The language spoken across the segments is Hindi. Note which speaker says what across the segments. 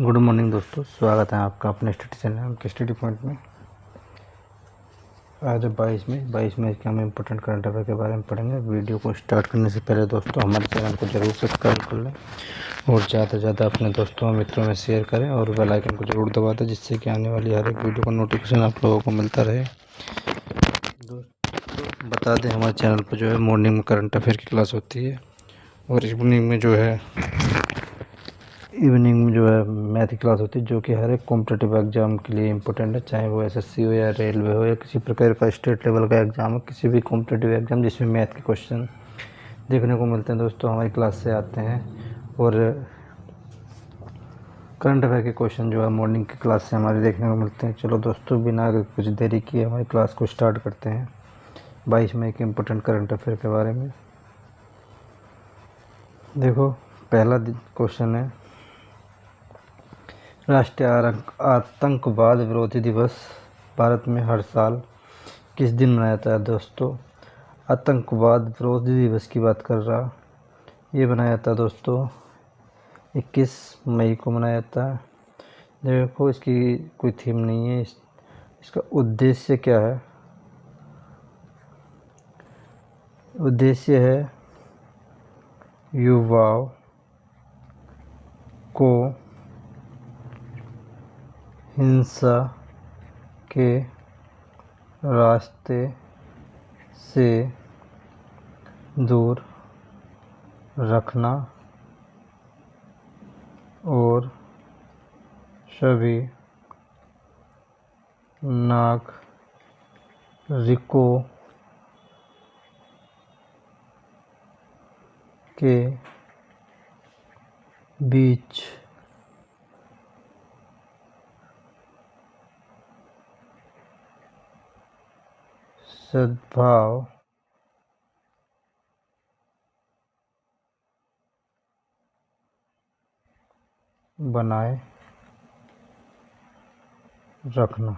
Speaker 1: गुड मॉर्निंग दोस्तों, स्वागत है आपका अपने स्टडी चैनल के स्टडी पॉइंट में। आज 22 मई के हम इम्पोर्टेंट करंट अफेयर के बारे में पढ़ेंगे। वीडियो को स्टार्ट करने से पहले दोस्तों हमारे चैनल को जरूर सब्सक्राइब कर लें और ज़्यादा से ज़्यादा अपने दोस्तों और मित्रों में शेयर करें और बेल आइकन को जरूर दबा दें, जिससे कि आने वाली हर एक वीडियो का नोटिफिकेशन आप लोगों को मिलता रहे। दोस्तों बता दें, हमारे चैनल पर जो है मॉर्निंग में करंट अफेयर की क्लास होती है और इवनिंग में जो है मैथ की क्लास होती है, जो कि हर एक कॉम्पिटेटिव एग्जाम के लिए इम्पोर्टेंट है, चाहे वो एसएससी हो या रेलवे हो या किसी प्रकार का स्टेट लेवल का एग्जाम हो। किसी भी कॉम्पिटेटिव एग्जाम जिसमें मैथ के क्वेश्चन देखने को मिलते हैं दोस्तों, हमारी क्लास से आते हैं। और करंट अफेयर के क्वेश्चन जो है मॉर्निंग की क्लास से हमारे देखने को मिलते हैं। चलो दोस्तों, बिना कुछ देरी किए हमारी क्लास को स्टार्ट करते हैं 22 मई के इम्पोर्टेंट करंट अफेयर के बारे में। देखो, पहला क्वेश्चन है, राष्ट्रीय आतंकवाद विरोधी दिवस भारत में हर साल किस दिन मनाया जाता है। दोस्तों, आतंकवाद विरोधी दिवस की बात कर रहा, ये मनाया जाता है दोस्तों 21 मई को मनाया जाता है। देखो, इसकी कोई थीम नहीं है। इसका उद्देश्य क्या है? उद्देश्य है युवाओं को हिंसा के रास्ते से दूर रखना और सभी नागरिकों के बीच सद्भाव बनाए रखना।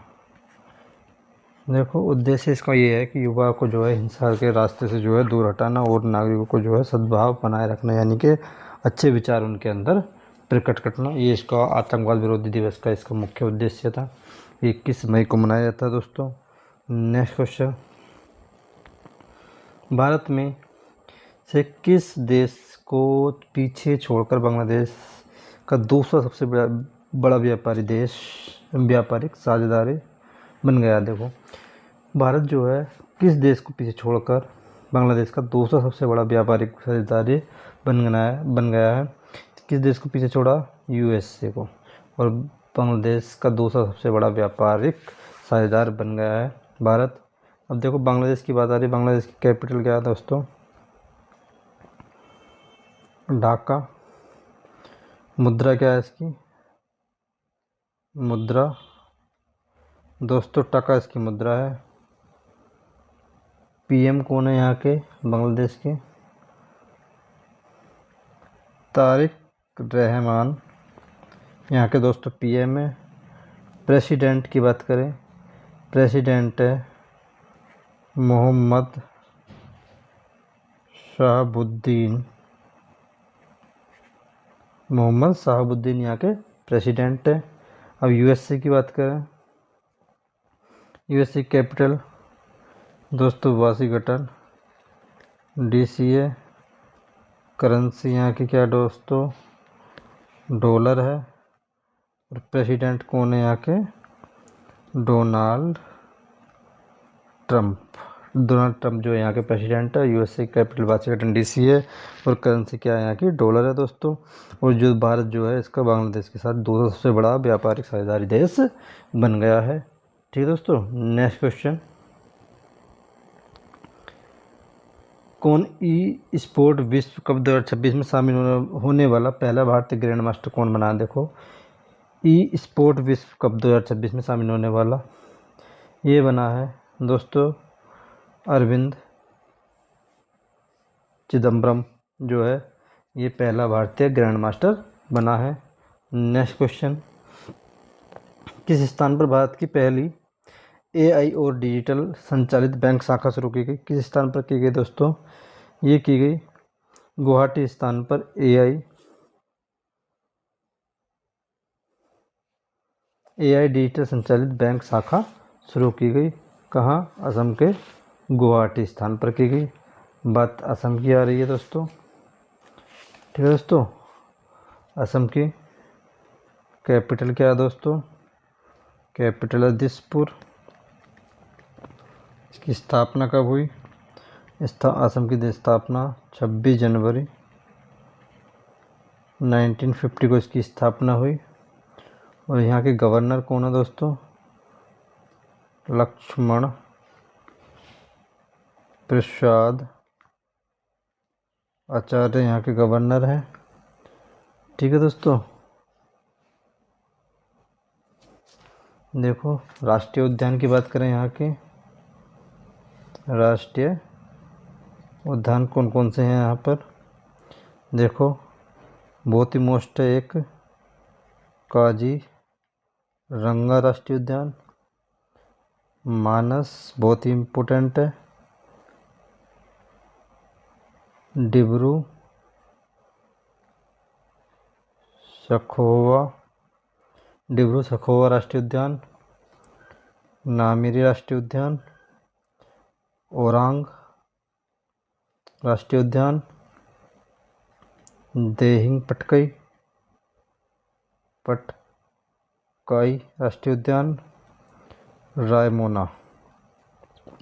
Speaker 1: देखो, उद्देश्य इसका ये है कि युवा को जो है हिंसा के रास्ते से जो है दूर हटाना और नागरिकों को जो है सद्भाव बनाए रखना, यानी कि अच्छे विचार उनके अंदर प्रकट करना। ये इसका आतंकवाद विरोधी दिवस का इसका मुख्य उद्देश्य था। 21 मई को मनाया जाता है दोस्तों। नेक्स्ट क्वेश्चन, भारत में से किस देश को पीछे छोड़कर बांग्लादेश का दूसरा सबसे बड़ा व्यापारिक साझेदारी बन गया? देखो, भारत जो है किस देश को पीछे छोड़कर बांग्लादेश का दूसरा सबसे बड़ा व्यापारिक साझेदारी बन गया है। किस देश को पीछे छोड़ा? यूएसए को। और बांग्लादेश का दूसरा सबसे बड़ा व्यापारिक साझेदार बन गया है भारत। अब देखो, बांग्लादेश की बात आ रही है। बांग्लादेश की कैपिटल क्या है दोस्तों? ढाका। मुद्रा क्या है इसकी? मुद्रा दोस्तों टका इसकी मुद्रा है। पीएम कौन है यहाँ के बांग्लादेश के? तारिक रहमान यहाँ के दोस्तों पीएम है। प्रेसिडेंट की बात करें, प्रेसिडेंट है मोहम्मद शाहाबुद्दीन यहाँ के प्रेसिडेंट है। अब यूएसए की बात करें, यूएसए कैपिटल दोस्तों वाशिंगटन डीसी है। करेंसी यहाँ की क्या दोस्तों? डॉलर है। और प्रेसिडेंट कौन है यहाँ के? डोनाल्ड ट्रंप जो है यहाँ के प्रेसिडेंट है। यूएसए कैपिटल वाशिंगटन डीसी है और करेंसी क्या है यहाँ की? डॉलर है दोस्तों। और जो भारत जो है इसका बांग्लादेश के साथ दूसरा सबसे बड़ा व्यापारिक साझेदारी देश बन गया है। ठीक है दोस्तों। नेक्स्ट क्वेश्चन, कौन ई स्पोर्ट विश्व कप 2026 में शामिल होने वाला पहला भारतीय ग्रैंड मास्टर कौन बना? देखो, ई स्पोर्ट विश्व कप 2026 में शामिल होने वाला ये बना है दोस्तों अरविंद चिदम्बरम, जो है ये पहला भारतीय ग्रैंड मास्टर बना है। नेक्स्ट क्वेश्चन, किस स्थान पर भारत की पहली एआई और डिजिटल संचालित बैंक शाखा शुरू की गई? किस स्थान पर की गई दोस्तों? ये की गई गुवाहाटी स्थान पर एआई AI डिजिटल संचालित बैंक शाखा शुरू की गई? कहाँ? असम के गुवाहाटी स्थान पर की गई। बात असम की आ रही है दोस्तों। ठीक है दोस्तों, असम की कैपिटल क्या है दोस्तों? कैपिटल है दिसपुर। इसकी स्थापना कब हुई? असम की स्थापना 26 जनवरी 1950 को इसकी स्थापना हुई। और यहाँ के गवर्नर कौन है दोस्तों? लक्ष्मण प्रसाद आचार्य यहाँ के गवर्नर हैं। ठीक है दोस्तों, देखो राष्ट्रीय उद्यान की बात करें, यहाँ के राष्ट्रीय उद्यान कौन कौन से हैं यहाँ पर? देखो बहुत ही मोस्ट है एक काजीरंगा राष्ट्रीय उद्यान, मानस बहुत ही इम्पोर्टेंट है, डिब्रू सखोवा राष्ट्रीय उद्यान, नामेरी राष्ट्रीय उद्यान, ओरांग राष्ट्रीय उद्यान, देहिंग पटकाई राष्ट्रीय उद्यान, रायमोना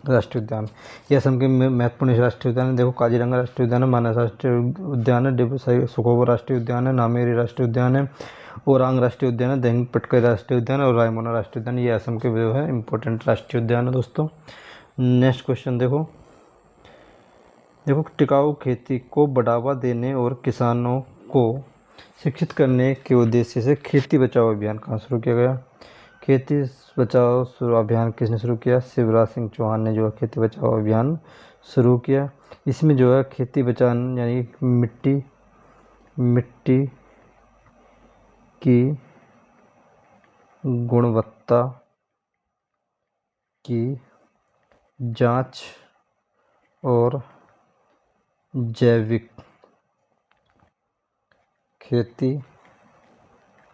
Speaker 1: राष्ट्रीय उद्यान। ये असम के महत्वपूर्ण राष्ट्रीय उद्यान है। देखो काजीरंगा राष्ट्रीय उद्यान है, मानस राष्ट्रीय उद्यान है, डिब्रू सखोवा राष्ट्रीय उद्यान है, नामेरी राष्ट्रीय उद्यान है, ओरांग राष्ट्रीय उद्यान है, देहिंग पटकाई राष्ट्रीय उद्यान और रायमोना राष्ट्रीय उद्यान। ये असम के जो है इंपॉर्टेंट राष्ट्रीय उद्यान है दोस्तों। नेक्स्ट क्वेश्चन देखो टिकाऊ खेती को बढ़ावा देने और किसानों को शिक्षित करने के उद्देश्य से खेती बचाओ अभियान कहाँ शुरू किया गया? खेती बचाओ अभियान किसने शुरू किया? शिवराज सिंह चौहान ने जो है खेती बचाओ अभियान शुरू किया। इसमें जो है खेती बचाने यानी मिट्टी की गुणवत्ता की जांच और जैविक खेती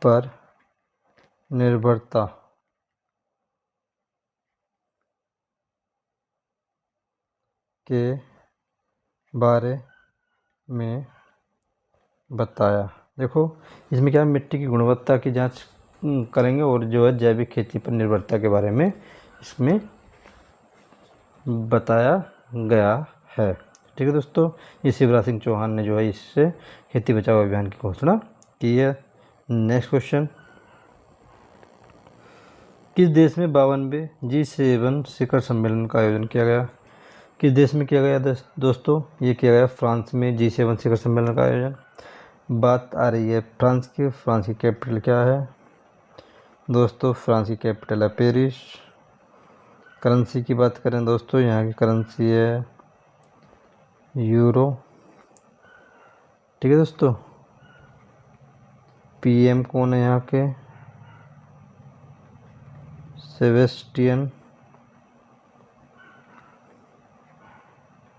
Speaker 1: पर निर्भरता के बारे में बताया। देखो इसमें क्या है, मिट्टी की गुणवत्ता की जांच करेंगे और जो है जैविक खेती पर निर्भरता के बारे में इसमें बताया गया है। ठीक है दोस्तों, ये शिवराज सिंह चौहान ने जो है इससे खेती बचाओ अभियान की घोषणा की है। नेक्स्ट क्वेश्चन, किस देश में 52वें G7 शिखर सम्मेलन का आयोजन किया गया? किस देश में किया गया दोस्तों? ये किया गया फ्रांस में G7 शिखर सम्मेलन का आयोजन। बात आ रही है फ्रांस की कैपिटल क्या है दोस्तों? फ्रांस की कैपिटल है पेरिस। करेंसी की बात करें दोस्तों, यहाँ की करेंसी है यूरो। ठीक है दोस्तों, PM कौन है यहाँ के? सेबेस्टियन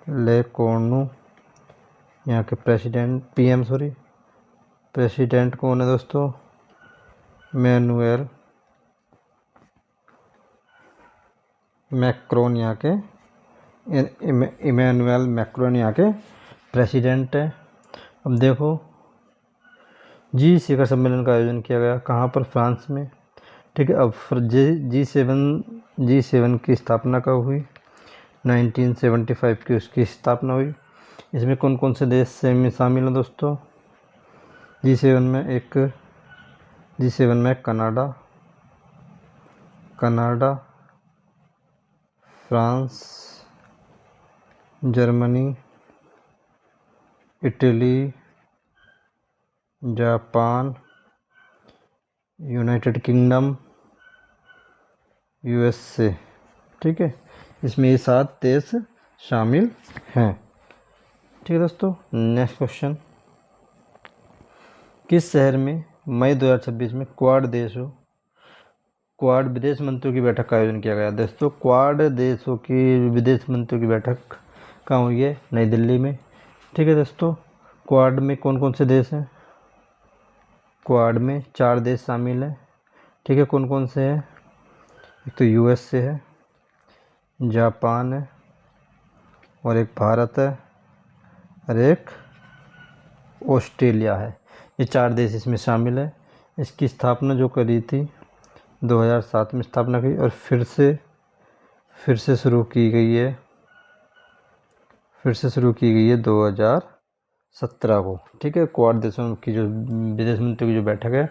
Speaker 1: लेकोर्नु। यहाँ के प्रेसिडेंट कौन है दोस्तों? मैनुएल मैक्रोन यहाँ के इमैनुअल मैक्रोन यहाँ के प्रेसिडेंट है। अब देखो जी शिखर सम्मेलन का आयोजन किया गया कहाँ पर? फ्रांस में। ठीक है, अब G7 की स्थापना कब हुई? 1975 की उसकी स्थापना हुई। इसमें कौन कौन से देश से शामिल हैं दोस्तों? G7 में Canada, France, Germany, Italy, Japan, United kingdom, USA। ठीक है, इसमें ये 7 देश शामिल हैं। ठीक है दोस्तों, नेक्स्ट क्वेश्चन, किस शहर में मई 2026 में क्वाड विदेश मंत्रियों की बैठक का आयोजन किया गया? दोस्तों क्वाड देशों की विदेश मंत्रियों की बैठक कहाँ हुई है? नई दिल्ली में। ठीक है दोस्तों, क्वाड में कौन कौन से देश हैं? क्वाड में 4 देश शामिल हैं। ठीक है, कौन कौन से हैं? एक तो यूएस से है, जापान है, और एक भारत है, और एक ऑस्ट्रेलिया है। ये 4 देश इसमें शामिल है। इसकी स्थापना जो करी थी 2007 में स्थापना की, और फिर से शुरू की गई है 2017 को। ठीक है, क्वाड देशों की जो विदेश मंत्रियों की जो बैठक है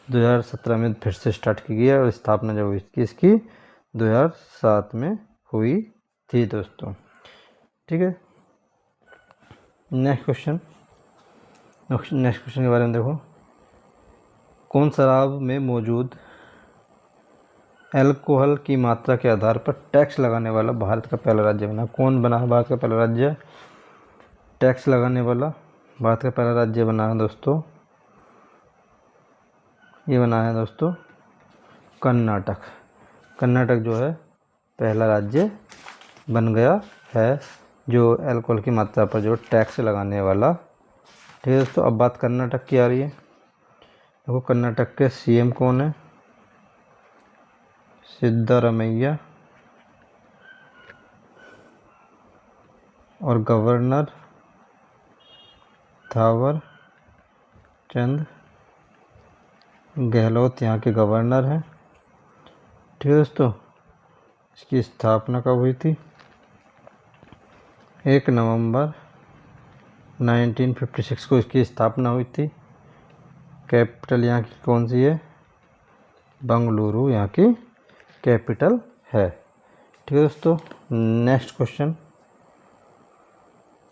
Speaker 1: 2017 में फिर से स्टार्ट की गई है, और स्थापना जो हुई थी इसकी 2007 में हुई थी दोस्तों। ठीक है, नेक्स्ट क्वेश्चन के बारे में देखो। कौन शराब में मौजूद अल्कोहल की मात्रा के आधार पर टैक्स लगाने वाला भारत का पहला राज्य बना? कौन बना भारत का पहला राज्य टैक्स लगाने वाला? भारत का पहला राज्य बना है दोस्तों, ये बना है दोस्तों कर्नाटक। कर्नाटक जो है पहला राज्य बन गया है जो अल्कोहल की मात्रा पर जो टैक्स लगाने वाला। ठीक है दोस्तों, अब बात कर्नाटक की आ रही है। देखो कर्नाटक के सीएम कौन है? सिद्धारमैया। और गवर्नर थावर चंद गहलोत यहाँ के गवर्नर हैं। ठीक है दोस्तों, इसकी स्थापना कब हुई थी? 1 नवंबर 1956 को इसकी स्थापना हुई थी। कैपिटल यहाँ की कौन सी है? बंगलुरु यहाँ की कैपिटल है। ठीक है दोस्तों, नेक्स्ट क्वेश्चन।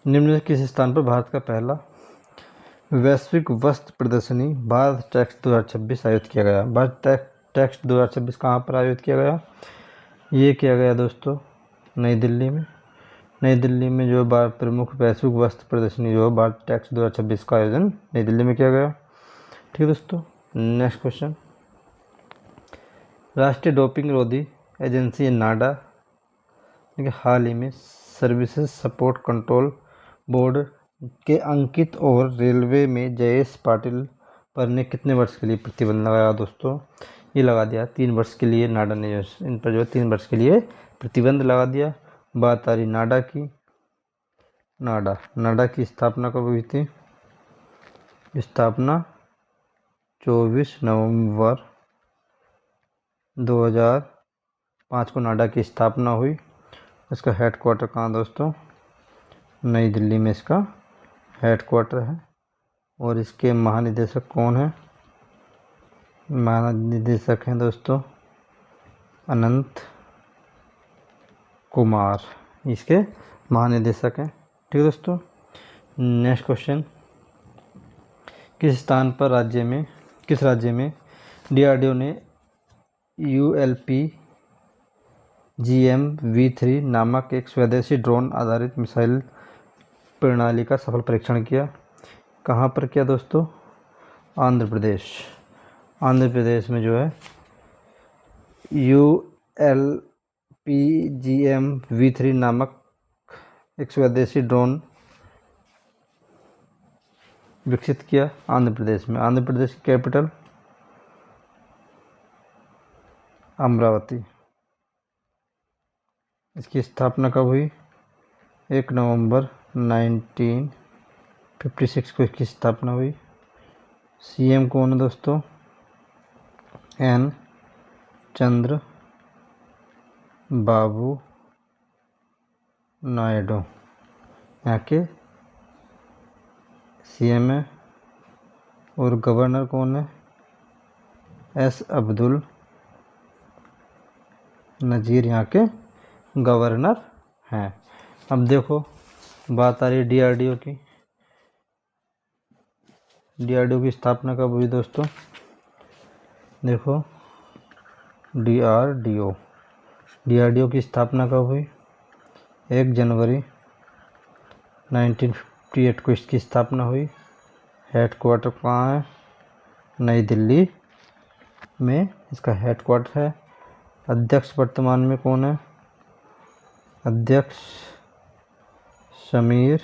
Speaker 1: निम्नलिखित किस स्थान पर भारत का पहला वैश्विक वस्त्र प्रदर्शनी भारत टेक्स 2026 आयोजित किया गया? भारत टेक्स 2026 कहाँ पर आयोजित किया गया? ये किया गया दोस्तों नई दिल्ली में। नई दिल्ली में जो प्रमुख वैश्विक वस्त्र प्रदर्शनी जो भारत टेक्स 2026 का आयोजन नई दिल्ली में किया गया। ठीक है दोस्तों, नेक्स्ट क्वेश्चन। राष्ट्रीय डोपिंग रोधी एजेंसी नाडा हाल ही में सर्विसेज सपोर्ट कंट्रोल बोर्ड के अंकित और रेलवे में जयेश पाटिल पर ने कितने वर्ष के लिए प्रतिबंध लगाया दोस्तों? ये लगा दिया 3 वर्ष के लिए। नाडा ने इन पर जो 3 वर्ष के लिए प्रतिबंध लगा दिया। बात आ रही नाडा की। नाडा की स्थापना कब हुई थी? स्थापना 24 नवंबर 2005 को नाडा की स्थापना हुई। इसका हेडक्वार्टर कहाँ दोस्तों? नई दिल्ली में इसका हेडक्वार्टर है। और इसके महानिदेशक कौन है? महानिदेशक हैं दोस्तों अनंत कुमार, इसके महानिदेशक हैं। ठीक है दोस्तों, नेक्स्ट क्वेश्चन। किस राज्य में डीआरडीओ ने ULP-GM-V3 नामक एक स्वदेशी ड्रोन आधारित मिसाइल प्रणाली का सफल परीक्षण किया? कहाँ पर किया दोस्तों? आंध्र प्रदेश में जो है ULP-GM-V3 नामक एक स्वदेशी ड्रोन विकसित किया आंध्र प्रदेश में। आंध्र प्रदेश की कैपिटल अमरावती। इसकी स्थापना कब हुई? 1 नवंबर 1956 को इसकी स्थापना हुई। सीएम कौन है दोस्तों? एन चंद्र बाबू नायडू यहाँ के सीएम है। और गवर्नर कौन है? एस अब्दुल नज़ीर यहाँ के गवर्नर हैं। अब देखो बात आ रही है डीआरडीओ की। डीआरडीओ की स्थापना कब हुई दोस्तों? देखो डीआरडीओ की स्थापना कब हुई? 1 जनवरी 1958 को इसकी स्थापना हुई। हेडक्वार्टर कहाँ है? नई दिल्ली में इसका हेडक्वार्टर है। अध्यक्ष वर्तमान में कौन है? अध्यक्ष समीर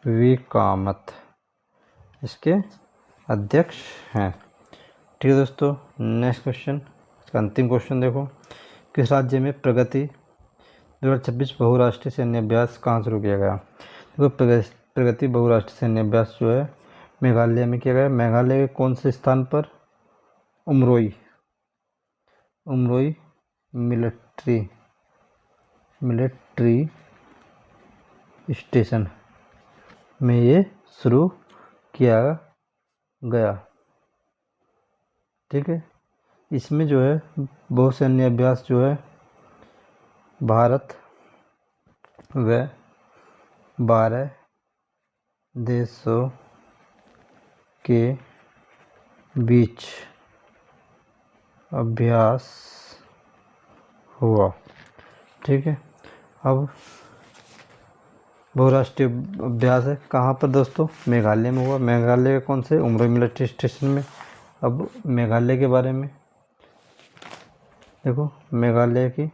Speaker 1: वी कामत इसके अध्यक्ष हैं। ठीक है दोस्तों, नेक्स्ट क्वेश्चन, इसका अंतिम क्वेश्चन देखो, किस राज्य में प्रगति 2026 बहुराष्ट्रीय सैन्य अभ्यास कहाँ शुरू किया गया? देखो प्रगति बहुराष्ट्रीय सैन्य अभ्यास जो है मेघालय में किया गया। मेघालय के कौन से स्थान पर? उमरोई मिलिट्री स्टेशन में ये शुरू किया गया। ठीक है, इसमें जो है बहुसैन्य अभ्यास जो है भारत व 12 देशों के बीच अभ्यास हुआ। ठीक है, अब बहुराष्ट्रीय अभ्यास है कहाँ पर दोस्तों? मेघालय में हुआ। मेघालय के कौन से? उमरोई मिलिट्री स्टेशन में। अब मेघालय के बारे में देखो, मेघालय की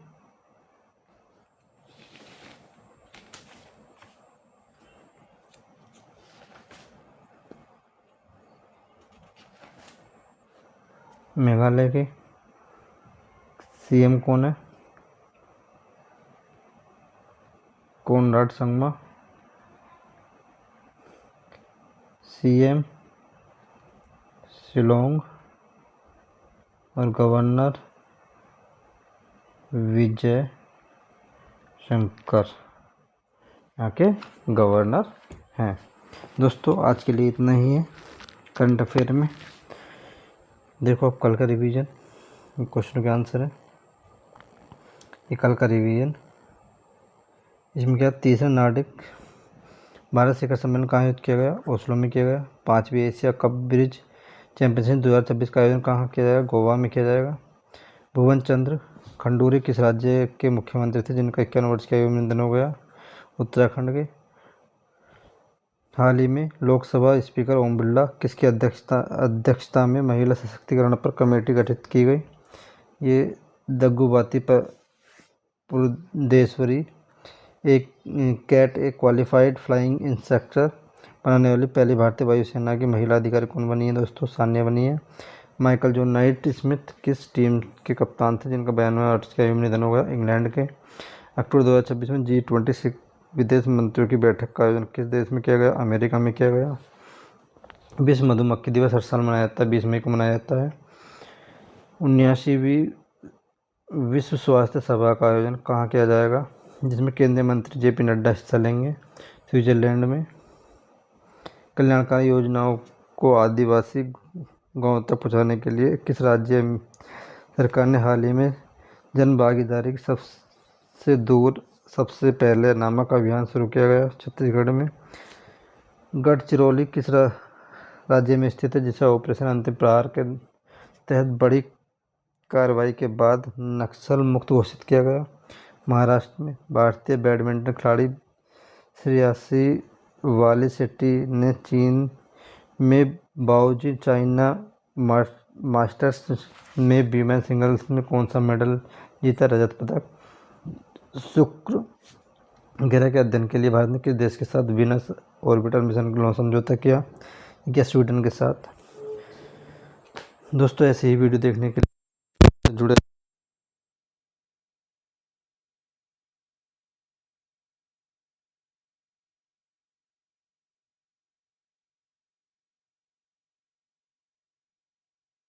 Speaker 1: सीएम कौन है? कोनराड संगमा। सीएम शिलोंग और गवर्नर विजय शंकर यहाँ के गवर्नर हैं। दोस्तों आज के लिए इतना ही है करंट अफेयर में। देखो अब कल का रिवीजन, क्वेश्चन के आंसर है ये कल का रिवीजन। इसमें क्या? तीसरा नार्डिक भारत शिखर सम्मेलन कहाँ आयोजित किया गया? ओस्लो में किया गया। 5वीं एशिया कप ब्रिज चैंपियनशिप 2026 का आयोजन कहाँ किया जाएगा? गोवा में किया जाएगा। भुवन चंद्र खंडूरी किस राज्य के मुख्यमंत्री थे जिनका 51 वर्ष की आयु में निधन हो गया? उत्तराखंड के। हाल ही में लोकसभा स्पीकर ओम बिरला किसकी अध्यक्षता में महिला सशक्तिकरण पर कमेटी गठित की गई? ये दग्गुबाती पुरंदेश्वरी एक कैट एक क्वालिफाइड फ्लाइंग इंस्ट्रक्टर बनाने वाली पहली भारतीय वायुसेना की महिला अधिकारी कौन बनी है दोस्तों? सान्या बनी है। माइकल जॉन नाइट स्मिथ किस टीम के कप्तान थे जिनका 92 वर्ष की आयु में निधन हो गया? इंग्लैंड के। अक्टूबर 2026 में G20 विदेश मंत्रियों की बैठक का आयोजन किस देश में किया गया? अमेरिका में किया गया। विश्व मधुमक्खी दिवस हर साल मनाया जाता है, 20 मई को मनाया जाता है। 79वीं विश्व स्वास्थ्य सभा का आयोजन कहाँ किया जाएगा जिसमें केंद्रीय मंत्री JP नड्डा हिस्सा लेंगे? स्विट्जरलैंड में। कल्याणकारी योजनाओं को आदिवासी गांव तक पहुंचाने के लिए किस राज्य सरकार ने हाल ही में जन भागीदारी की सबसे दूर सबसे पहले नामक अभियान शुरू किया गया? छत्तीसगढ़ में। गढ़चिरौली किस राज्य में स्थित है जिसे ऑपरेशन अंतिम प्रहार के तहत बड़ी कार्रवाई के बाद नक्सल मुक्त घोषित किया गया? महाराष्ट्र में। भारतीय बैडमिंटन खिलाड़ी श्रेयसी वालीसेट्टी ने चीन में बाओजी चाइना मास्टर्स में वीमेन सिंगल्स में कौन सा मेडल जीता? रजत पदक। शुक्र ग्रह के अध्ययन के लिए भारत ने किस देश के साथ वीनस ऑर्बिटर मिशन का समझौता किया? स्वीडन के साथ। दोस्तों ऐसे ही वीडियो देखने के लिए जुड़े